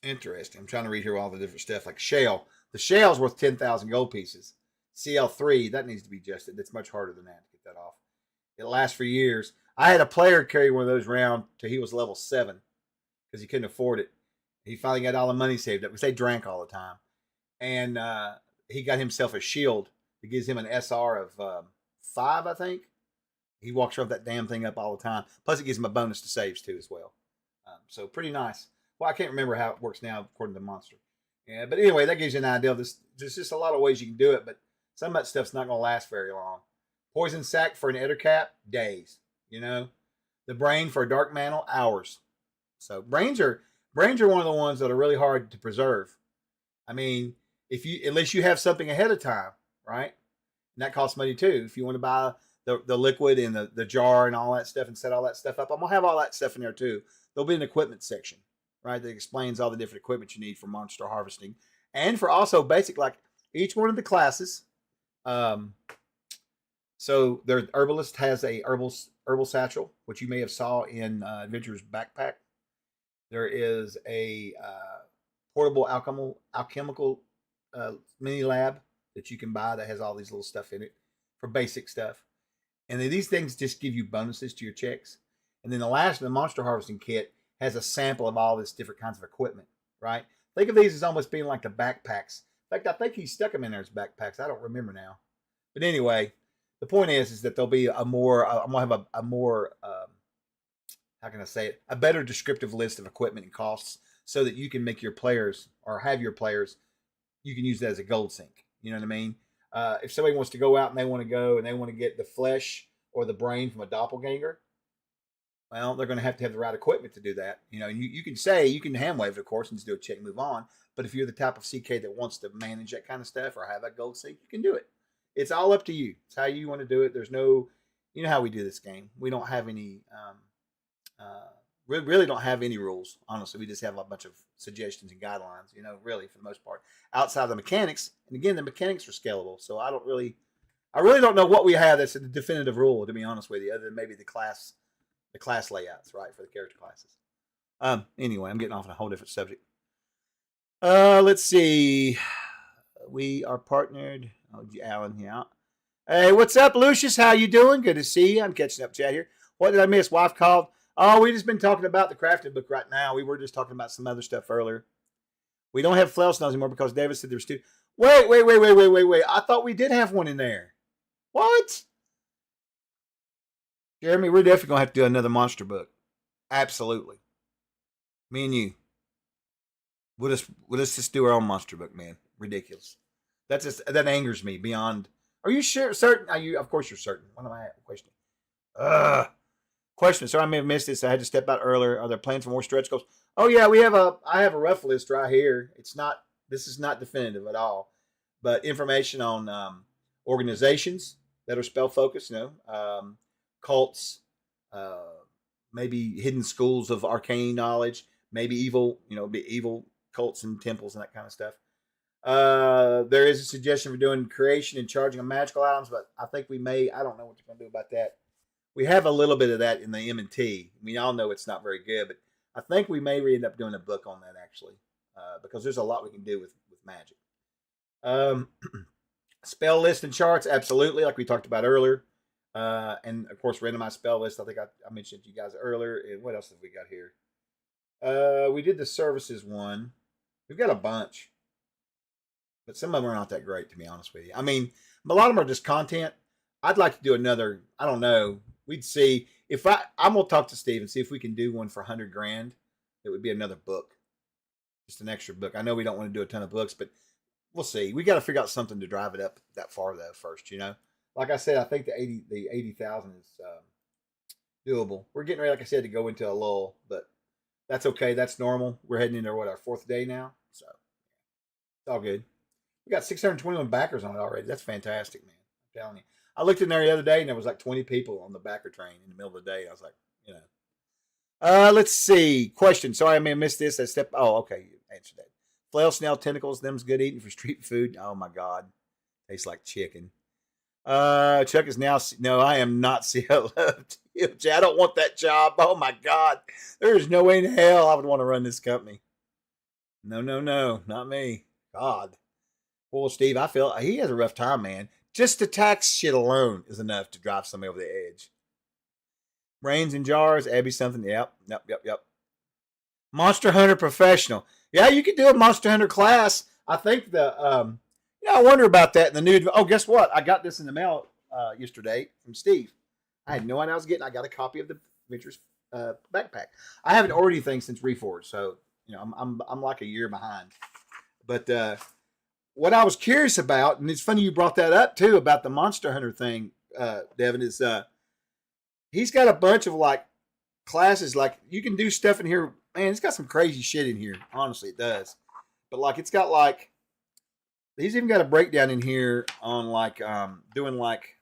interesting. I'm trying to read here all the different stuff like shale. The shale's worth 10,000 gold pieces. CL3, that needs to be adjusted. It's much harder than that to get that off. It lasts for years. I had a player carry one of those around till he was level 7 because he couldn't afford it. He finally got all the money saved up because they drank all the time. And he got himself a shield that gives him an SR of 5, I think. He walks around with that damn thing up all the time. Plus, it gives him a bonus to saves too as well. So pretty nice. Well, I can't remember how it works now according to the monster. Yeah, but anyway, that gives you an idea of this. There's just a lot of ways you can do it, but some of that stuff's not going to last very long. Poison sac for an ettercap, days. You know, the brain for a dark mantle, hours. So brains are one of the ones that are really hard to preserve. I mean, unless you have something ahead of time, right? And that costs money too. If you want to buy the liquid and the jar and all that stuff and set all that stuff up, I'm gonna have all that stuff in there too. There'll be an equipment section, right, that explains all the different equipment you need for monster harvesting and for also basic, like each one of the classes. So their herbalist has a herbal satchel, which you may have saw in Adventurer's backpack. There is a portable alchemical mini lab that you can buy that has all these little stuff in it for basic stuff. And then these things just give you bonuses to your checks. And then the monster harvesting kit has a sample of all this different kinds of equipment, right? Think of these as almost being like the backpacks. In fact, I think he stuck them in there as backpacks. I don't remember now. But anyway, the point is that there'll be I'm gonna have a more how can I say it? A better descriptive list of equipment and costs so that you can make your players or have your players, you can use that as a gold sink. You know what I mean? If somebody wants to go out and they want to get the flesh or the brain from a doppelganger, Well, they're going to have the right equipment to do that. You know, you can say, you can hand wave it, of course, and just do a check, move on. But if you're the type of CK that wants to manage that kind of stuff or have that gold sync, you can do it. It's all up to you. It's how you want to do it. There's no, you know how we do this game. We don't have any, we really don't have any rules, honestly. We just have a bunch of suggestions and guidelines, you know, really, for the most part. Outside of the mechanics, and again, the mechanics are scalable. So I really don't know what we have that's a definitive rule, to be honest with you, other than maybe the class layouts, right, for the character classes. Anyway, I'm getting off on a whole different subject. Let's see. We are partnered. Oh, Alan, yeah. Hey, what's up, Lucius? How you doing? Good to see you. I'm catching up chat here. What did I miss? Wife called. Oh, we just been talking about the crafting book right now. We were just talking about some other stuff earlier. We don't have flail snails anymore because David said there's two. Wait. I thought we did have one in there. What? Jeremy, we're definitely going to have to do another monster book. Absolutely. Me and you. We'll just do our own monster book, man. Ridiculous. That angers me beyond. Are you sure? Certain? Are you? Of course you're certain. What am I questioning? Question. Sorry, I may have missed this. I had to step out earlier. Are there plans for more stretch goals? Oh yeah, I have a rough list right here. This is not definitive at all, but information on organizations that are spell focused. Cults, maybe hidden schools of arcane knowledge, maybe evil. Evil cults and temples and that kind of stuff. There is a suggestion for doing creation and charging of magical items, but I think we may. I don't know what you're going to do about that. We have a little bit of that in the M&T. We all know it's not very good, but I think we may end up doing a book on that actually, because there's a lot we can do with magic. Spell list and charts, absolutely, like we talked about earlier. And of course, randomized spell list. I think I mentioned to you guys earlier. And what else have we got here? We did the services one. We've got a bunch, but some of them are not that great, to be honest with you. I mean, a lot of them are just content. I'd like to do another. I don't know. We'd see if I'm gonna talk to Steve and see if we can do one for $100,000. It would be another book, just an extra book. I know we don't want to do a ton of books, but we'll see. We got to figure out something to drive it up that far though first. Like I said, I think the 80,000 is doable. We're getting ready, like I said, to go into a lull, but that's okay. That's normal. We're heading into our fourth day now, so it's all good. We got 621 backers on it already. That's fantastic, man. I'm telling you. I looked in there the other day and there was like 20 people on the backer train in the middle of the day. I was like, let's see. Question. Sorry, I may have missed this. Oh, okay. You answered that. Flail snail tentacles. Them's good eating for street food. Oh my God. Tastes like chicken. Chuck is now. No, I am not CLO. I don't want that job. Oh my God. There is no way in hell I would want to run this company. No, not me. God. Well, Steve, I feel he has a rough time, man. Just the tax shit alone is enough to drive somebody over the edge. Brains in jars, Abby something. Yep. Monster Hunter Professional. Yeah, you could do a Monster Hunter class. I think I wonder about that in the new. Oh, guess what? I got this in the mail yesterday from Steve. I had no idea I was getting. I got a copy of the Adventures backpack. I haven't ordered anything since Reforged, so I'm like a year behind. But what I was curious about, and it's funny you brought that up too about the Monster Hunter thing, Devin, is he's got a bunch of like classes. Like you can do stuff in here. Man, it's got some crazy shit in here. Honestly, it does. But like it's got like he's even got a breakdown in here on like doing like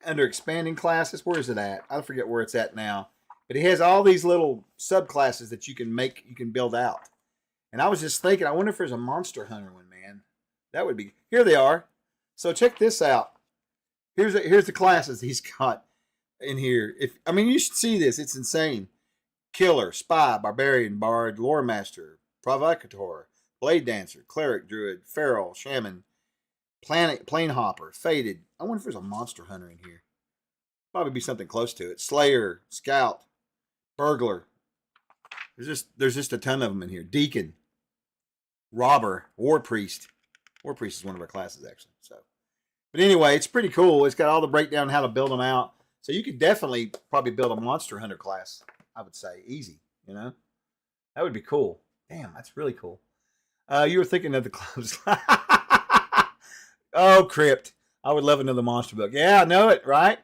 under expanding classes. Where is it at? I forget where it's at now. But he has all these little subclasses that you can build out. And I was just thinking, I wonder if there's a Monster Hunter one, man. That would be. Here they are. So check this out. Here's the classes he's got in here. You should see this. It's insane. Killer, Spy, Barbarian, Bard, Lore Master, Provocateur, Blade Dancer, Cleric, Druid, Feral, Shaman, Plane Hopper, Fated. I wonder if there's a Monster Hunter in here. Probably be something close to it. Slayer, Scout, Burglar. There's just a ton of them in here. Deacon, Robber, War Priest. War Priest is one of our classes, actually. But anyway, it's pretty cool. It's got all the breakdown how to build them out. So you could definitely probably build a Monster Hunter class, I would say. Easy, That would be cool. Damn, that's really cool. You were thinking of the clothes. Oh, Crypt. I would love another monster book. Yeah, I know it, right?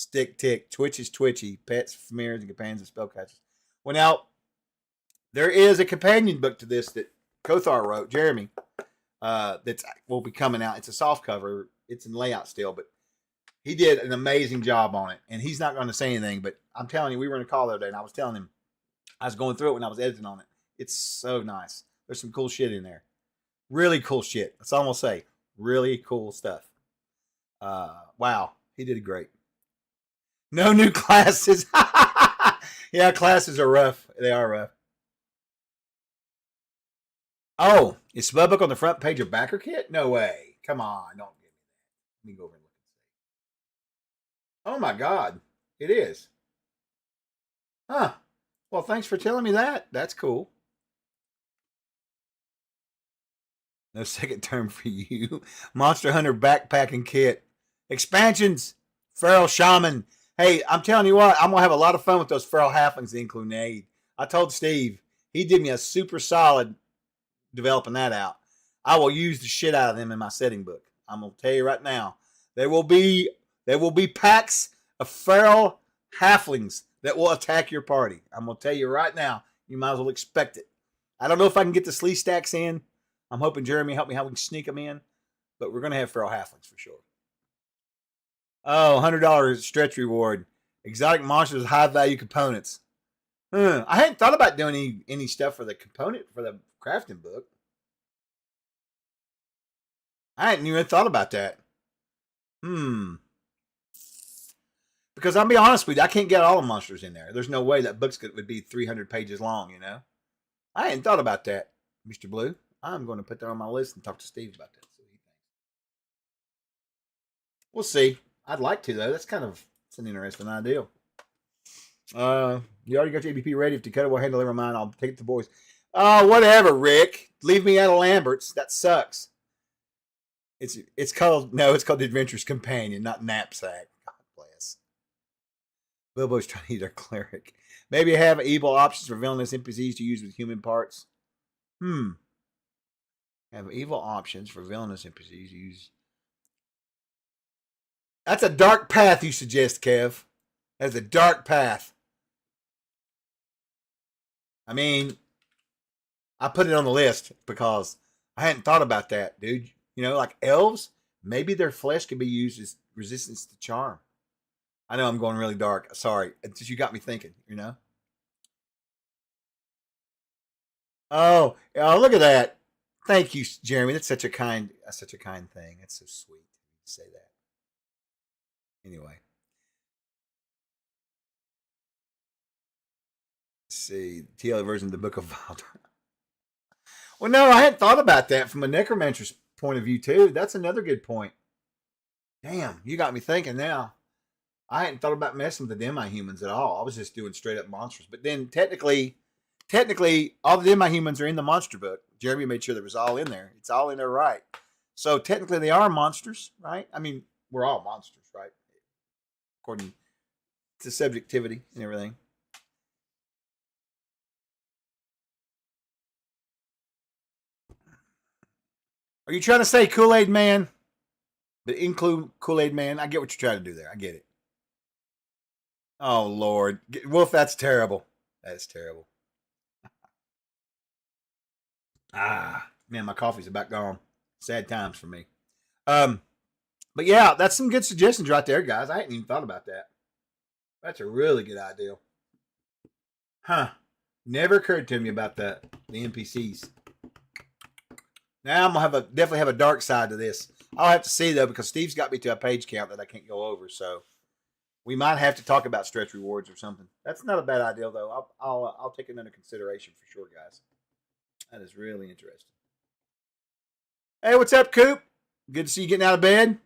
Stick Tick, Twitch is Twitchy, Pets, Familiars, and Companions of Spellcasters. Well, now, there is a companion book to this that Kothar wrote, Jeremy, that will be coming out. It's a soft cover. It's in layout still, but he did an amazing job on it. And he's not going to say anything, but I'm telling you, we were in a call the other day, and I was telling him, I was going through it when I was editing on it. It's so nice. There's some cool shit in there. Really cool shit. That's all I'm going to say. Really cool stuff. Wow. He did great. No new classes. Yeah, classes are rough. They are rough. Oh, is Spellbook on the front page of Backer Kit? No way. Come on. Don't give me that. Let me go over and look and see. Oh my God. It is. Huh. Well, thanks for telling me that. That's cool. No second term for you. Monster Hunter Backpacking Kit. Expansions. Feral Shaman. Hey, I'm telling you what, I'm going to have a lot of fun with those Feral Halflings in Clunade. I told Steve, he did me a super solid developing that out. I will use the shit out of them in my setting book. I'm going to tell you right now. There will be packs of Feral Halflings that will attack your party. I'm going to tell you right now. You might as well expect it. I don't know if I can get the Slee stacks in. I'm hoping Jeremy help me how we can sneak them in. But we're going to have Feral Halflings for sure. Oh, $100 stretch reward. Exotic monsters with high value components. I hadn't thought about doing any stuff for the component for the crafting book. I hadn't even thought about that. Because I'll be honest with you, I can't get all the monsters in there. There's no way that book would be 300 pages long, you know? I hadn't thought about that, Mr. Blue. I'm going to put that on my list and talk to Steve about that. See what he thinks. We'll see. I'd like to, though. It's an interesting idea. You already got your ABP ready. If Dakota will handle never mind, I'll take it to the boys. Whatever, Rick. Leave me out of Lambert's. That sucks. It's called the Adventurer's Companion, not Knapsack. God bless. Bilbo's trying to eat our cleric. Maybe have evil options for villainous NPCs to use with human parts. Have evil options for villainous NPCs to use. That's a dark path you suggest, Kev. That's a dark path. I mean, I put it on the list because I hadn't thought about that, dude. You know, like elves, maybe their flesh could be used as resistance to charm. I know I'm going really dark. Sorry. It's just you got me thinking, you know? Oh, look at that. Thank you, Jeremy. That's such a kind thing. It's so sweet to say that. Anyway. Let's see. TL version of the Book of Valder. Well, no, I hadn't thought about that from a necromancer's point of view, too. That's another good point. Damn, you got me thinking now. I hadn't thought about messing with the demi-humans at all. I was just doing straight up monsters. But then technically, all the demi-humans are in the monster book. Jeremy made sure that it was all in there. It's all in there, right? So technically they are monsters, right? I mean, we're all monsters, right? According to subjectivity and everything. Are you trying to say Kool-Aid Man? But include Kool-Aid Man? I get what you're trying to do there. I get it. Oh, Lord. Wolf, that's terrible. That's terrible. Man, my coffee's about gone. Sad times for me. But yeah, that's some good suggestions right there, guys. I hadn't even thought about that. That's a really good idea. Never occurred to me about the NPCs. Now I'm gonna definitely have a dark side to this. I'll have to see though, because Steve's got me to a page count that I can't go over, so we might have to talk about stretch rewards or something. That's not a bad idea though. I'll take it under consideration for sure, guys. That is really interesting. Hey, what's up, Coop? Good to see you getting out of bed.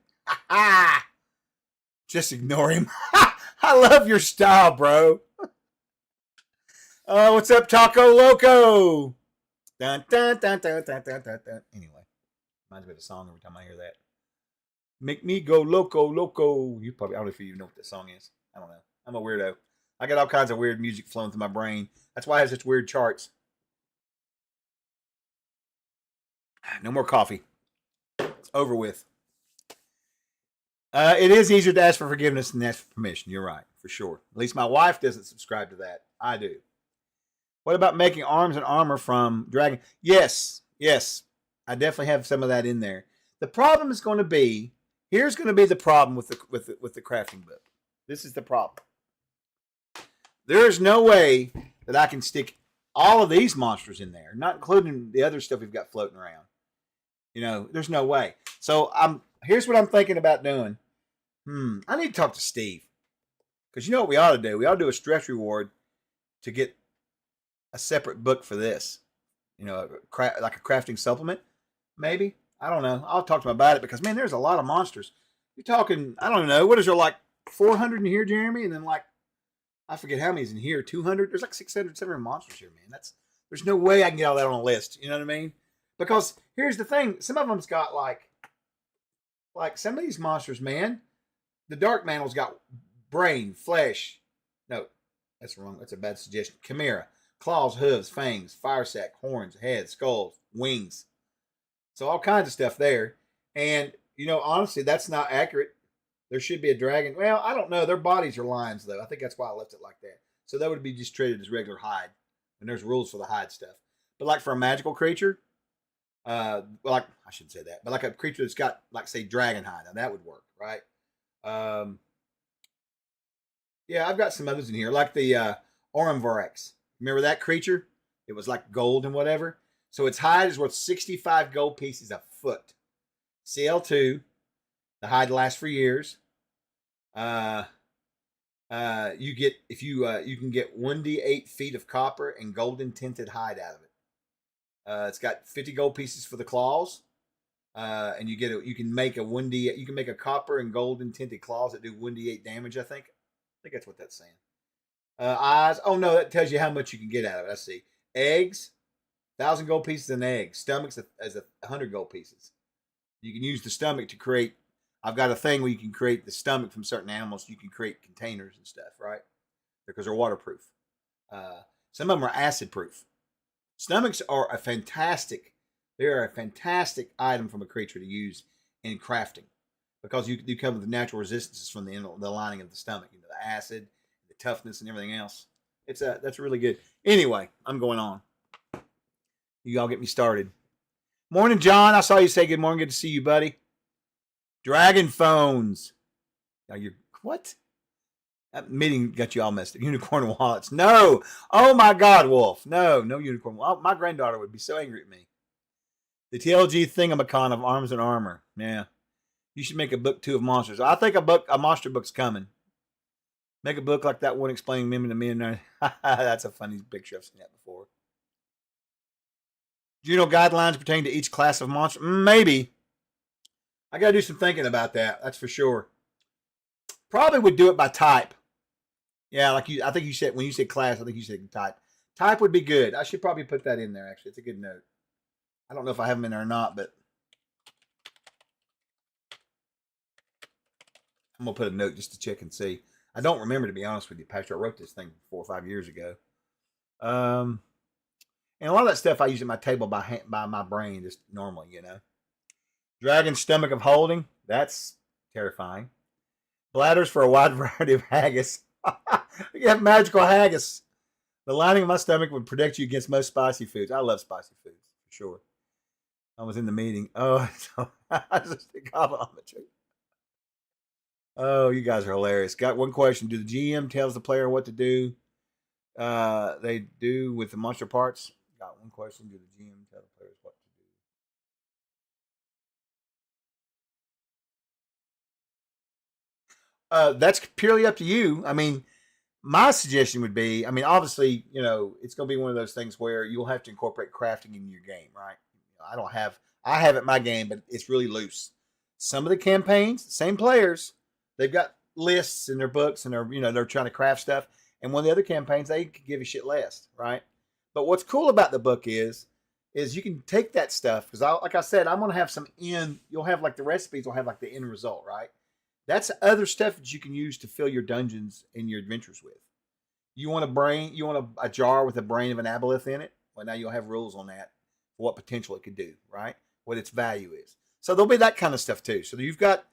Just ignore him. I love your style, bro. What's up, Taco Loco? Dun, dun, dun, dun, dun, dun, dun, dun. Anyway, reminds me of a song every time I hear that. Make me go loco, loco. I don't know if you even know what that song is. I don't know. I'm a weirdo. I got all kinds of weird music flowing through my brain. That's why I have such weird charts. No more coffee. It's over with. It is easier to ask for forgiveness than ask for permission. You're right, for sure. At least my wife doesn't subscribe to that. I do. What about making arms and armor from dragon? Yes. I definitely have some of that in there. The problem is going to be, here's going to be the problem with the crafting book. This is the problem. There is no way that I can stick all of these monsters in there, not including the other stuff we've got floating around. There's no way. So here's what I'm thinking about doing. I need to talk to Steve. Because you know what we ought to do? We ought to do a stress reward to get a separate book for this. Like a crafting supplement, maybe. I don't know. I'll talk to him about it because, man, there's a lot of monsters. You're talking, I don't know, what is there, like 400 in here, Jeremy? And then I forget how many's in here, 200? There's like 600, 700 monsters here, man. There's no way I can get all that on a list. You know what I mean? Because here's the thing. Some of them's got like some of these monsters, man. The Dark Mantel's got brain, flesh. No, that's wrong. That's a bad suggestion. Chimera, claws, hooves, fangs, fire sac, horns, head, skulls, wings. So all kinds of stuff there. And, honestly, that's not accurate. There should be a dragon. Well, I don't know. Their bodies are lions, though. I think that's why I left it like that. So that would be just treated as regular hide. And there's rules for the hide stuff. But like for a magical creature, I shouldn't say that, but like a creature that's got, like, say, dragon hide. Now that would work, right? Yeah, I've got some others in here, like the Orimvorex. Remember that creature? It was like gold and whatever. So its hide is worth 65 gold pieces a foot. CL2. The hide lasts for years. You can get 1d8 feet of copper and golden tinted hide out of it. It's got 50 gold pieces for the claws. And you can make a copper and golden tinted claws that do 1d8 damage, I think. I think that's what that's saying. Eyes. Oh no, that tells you how much you can get out of it. I see. Eggs, 1,000 gold pieces an egg. Stomachs as 100 gold pieces. You can use the stomach to create. I've got a thing where you can create the stomach from certain animals. You can create containers and stuff, right? Because they're waterproof. Some of them are acid proof. Stomachs are a fantastic. They're a fantastic item from a creature to use in crafting because you come with the natural resistances from the lining of the stomach, the acid, the toughness, and everything else. That's really good. Anyway, I'm going on. You all get me started. Morning, John. I saw you say good morning. Good to see you, buddy. Dragon phones. Now what? That meeting got you all messed up. Unicorn wallets. No. Oh my God, Wolf. No unicorn wallet. My granddaughter would be so angry at me. The TLG thingamacon of arms and armor. Yeah. You should make a book 2 of monsters. I think a monster book's coming. Make a book like that one explaining men to men. That's a funny picture. I've seen that before. Do you know guidelines pertaining to each class of monster? Maybe. I got to do some thinking about that. That's for sure. Probably would do it by type. Yeah, I think you said, when you said class, I think you said type. Type would be good. I should probably put that in there, actually. It's a good note. I don't know if I have them in there or not, but I'm going to put a note just to check and see. I don't remember, to be honest with you, Pastor. I wrote this thing 4 or 5 years ago. And a lot of that stuff I use at my table by my brain, just normally, Dragon stomach of holding. That's terrifying. Bladders for a wide variety of haggis. You have magical haggis. The lining of my stomach would protect you against most spicy foods. I love spicy foods, for sure. I was in the meeting. Oh, I just complimentary. Oh, you guys are hilarious. Got one question. Do the GM tells the player what to do? They do with the monster parts. Got one question. Do the GM tell the players what to do? That's purely up to you. I mean, my suggestion would be, obviously, it's going to be one of those things where you'll have to incorporate crafting in your game, right? I have it in my game, but it's really loose. Some of the campaigns, same players, they've got lists in their books and they're trying to craft stuff. And one of the other campaigns, they could give a shit less, right? But what's cool about the book is you can take that stuff, because like I said, I'm going to have some you'll have like the recipes will have like the end result, right? That's other stuff that you can use to fill your dungeons and your adventures with. You want a jar with a brain of an aboleth in it? Well, now you'll have rules on that, for what potential it could do, right? What its value is. So there'll be that kind of stuff too. So you've got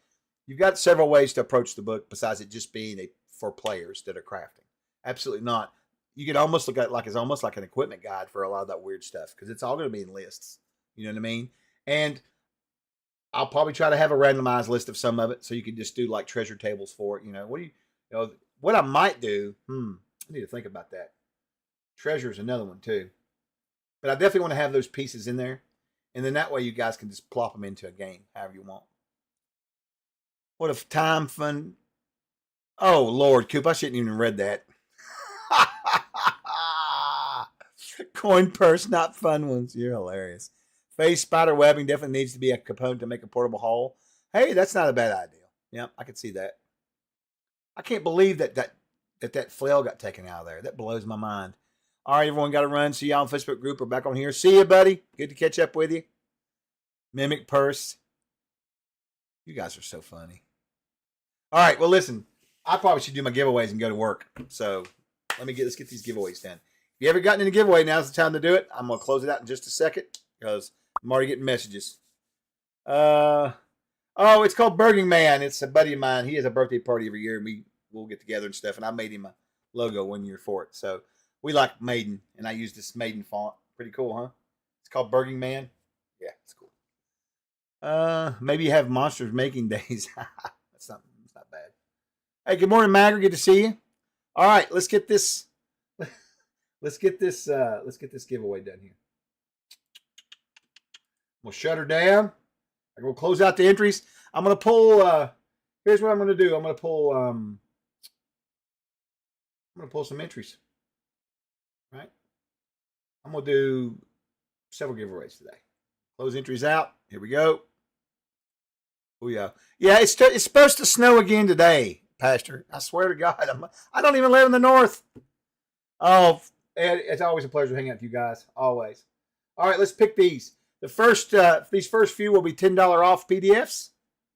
You've got several ways to approach the book besides it just being for players that are crafting. Absolutely not. You could almost look at it like it's almost like an equipment guide for a lot of that weird stuff because it's all going to be in lists. You know what I mean? And I'll probably try to have a randomized list of some of it so you can just do like treasure tables for it. What I might do, I need to think about that. Treasure is another one too. But I definitely want to have those pieces in there. And then that way you guys can just plop them into a game however you want. What if time fun? Oh, Lord, Coop, I shouldn't even read that. Coin purse, not fun ones. You're hilarious. Face spider webbing definitely needs to be a component to make a portable hole. Hey, that's not a bad idea. Yep, I can see that. I can't believe that flail got taken out of there. That blows my mind. All right, everyone got to run. See y'all on Facebook group. We're back on here. See you, buddy. Good to catch up with you. Mimic purse. You guys are so funny. All right, well, listen. I probably should do my giveaways and go to work. So let's get these giveaways done. If you haven't gotten any giveaway, now's the time to do it. I'm going to close it out in just a second because I'm already getting messages. It's called Burging Man. It's a buddy of mine. He has a birthday party every year, and we'll get together and stuff. And I made him a logo 1 year for it. So we like Maiden, and I use this Maiden font. Pretty cool, huh? It's called Burging Man. Yeah, it's cool. Maybe you have Monsters Making Days. That's not bad. Hey, good morning, Magger. Good to see you. All right, let's get this giveaway done here. We'll shut her down. We'll close out the entries. I'm gonna pull. Here's what I'm gonna do. I'm gonna pull some entries. Right. I'm gonna do several giveaways today. Close entries out. Here we go. Oh yeah, yeah. It's supposed to snow again today, Pastor. I swear to God, I don't even live in the north. Oh, Ed, it's always a pleasure hanging out with you guys. Always. All right, let's pick these. These first few will be $10 off PDFs.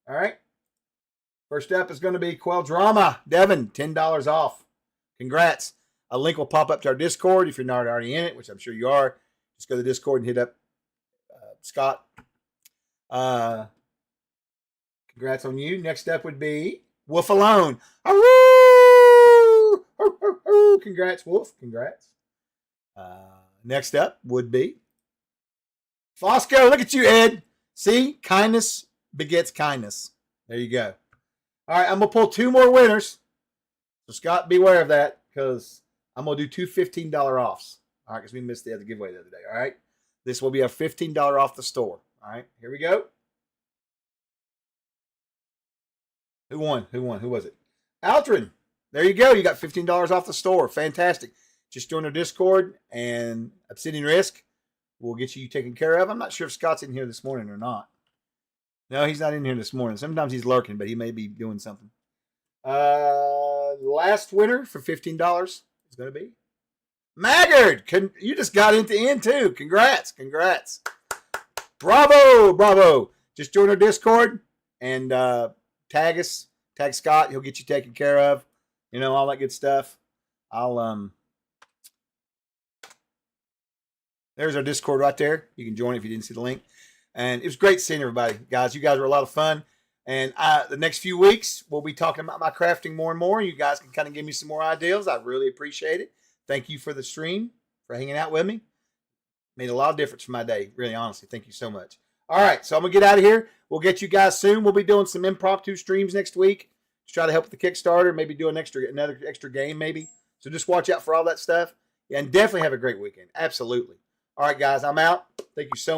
All right. First up is going to be Quell Drama. Devin, $10 off. Congrats. A link will pop up to our Discord if you're not already in it, which I'm sure you are. Just go to the Discord and hit up Scott. Congrats on you. Next up would be Wolf Alone. Congrats, Wolf. Congrats. Next up would be Fosco. Look at you, Ed. See? Kindness begets kindness. There you go. All right, I'm going to pull two more winners. So, Scott, beware of that because I'm going to do two $15 offs. All right, because we missed the other giveaway the other day. All right. This will be a $15 off the store. All right, here we go. Who won? Who was it? Altrin. There you go. You got $15 off the store. Fantastic. Just join our Discord and Obsidian Risk will get you taken care of. I'm not sure if Scott's in here this morning or not. No, he's not in here this morning. Sometimes he's lurking, but he may be doing something. The last winner for $15 is going to be Maggard. You just got into in too. Congrats. Bravo. Just join our Discord and tag us. Tag Scott. He'll get you taken care of. You know, all that good stuff. There's our Discord right there. You can join if you didn't see the link. And it was great seeing everybody. Guys, you guys were a lot of fun. And the next few weeks, we'll be talking about my crafting more and more. You guys can kind of give me some more ideas. I really appreciate it. Thank you for the stream, for hanging out with me. Made a lot of difference for my day, really, honestly. Thank you so much. All right, so I'm going to get out of here. We'll get you guys soon. We'll be doing some impromptu streams next week to try to help with the Kickstarter, maybe do another extra game maybe. So just watch out for all that stuff. Yeah, and definitely have a great weekend. Absolutely. All right, guys, I'm out. Thank you so much.